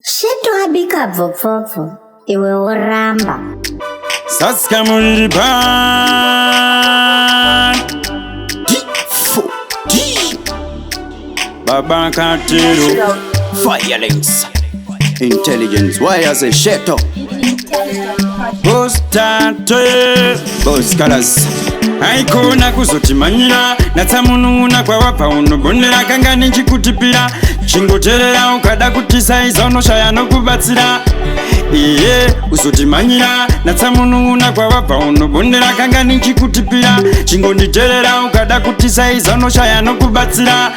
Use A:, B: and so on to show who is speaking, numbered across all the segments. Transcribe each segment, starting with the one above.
A: Sheto habika bvopfopfu, iwe woramba.
B: Saska muliri pan Baba Katero
C: Violence Intelligence. Why I say Sheto?
B: Boss Tate
C: Boss Colors.
B: Aikona kuzotimanyira natsamunun'una kwawapa unobonera kanga ninchikutipira chingoterera ukada kutisaiza unoshaya nokubatsira iye uzotimanyira natsamunun'una kwawapa unobonera kanga ninchikutipira chingonditerera ukada kutisaiza unoshaya nokubatsira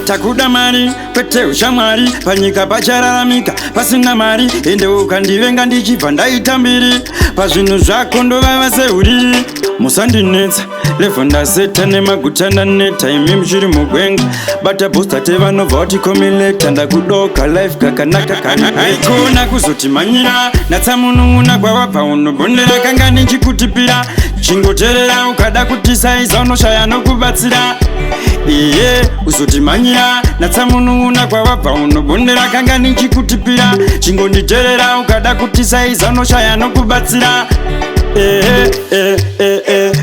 B: takuda mari kwete ushamwari panyika pachararamika pasina mari ende ukandivenga ndichibva ndaita mbiri pazvinhu zvako ndovava seuriri musandinetsa levho ndaseta nemaguta ndaneta imi muchiri mugwenga bata bhosta tevanobva vatikomilekta ndakudoka life kakanaka aikona kuzotimanyira natsamunun'una kwawapa unobondera kanga ninchikutipira chingoterera ukada kutisaiza unoshaya nokubatsira iye uzotimanyira natsamunun'una kwawapa unobondera kanga ninchikutipira chingonditerera ukada kutisaiza unoshaya nokubatsira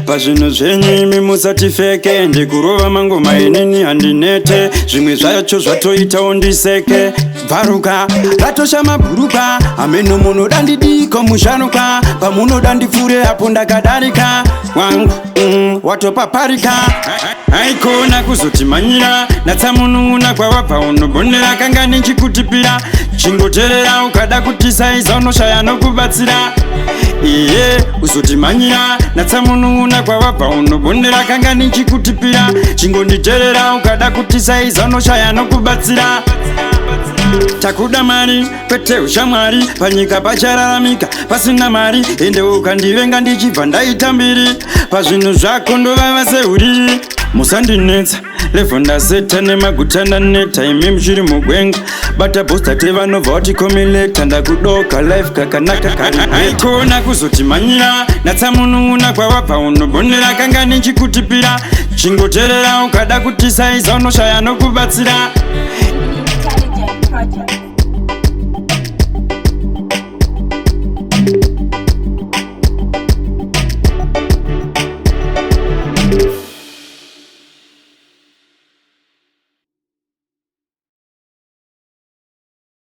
B: pazvinhu zvenyu imi musatifeke ndikurova mangoma inini handinete zvimwe zvacho zvatoitawo ndiseke bvaruka ratosha mabhuruka ameno munoda ndidiko mushanuka pamunoda ndipfure apo ndakadarika wangu watopaparika aikona kuzotimanyira natsamunun'una kwawapa unobondera kanga ninchikutipira chingoterera ukada kutisaiza unoshaya nokubatsira iye uzotimanyira natsamunun'una kwawapa unobondera kanga ninchikutipira chingonditerera ukada kutisaiza unoshaya nokubatsira takuda mari kwete ushamwari panyika pachararamika pasina mari ende ukandivenga ndichibva ndaita mbiri pazvinhu zvako ndovava seuriri musandinetsa levho ndaseta nemaguta ndaneta imi muchiri mugwenga bata bhosta tevanobva vatikomilekta ndakudoka life kakanaka aikona kuzotimanyira natsamunun'una kwawapa unobondera kanga ninchikutipira chingoterera ukada kutisaiza unoshaya nokubatsira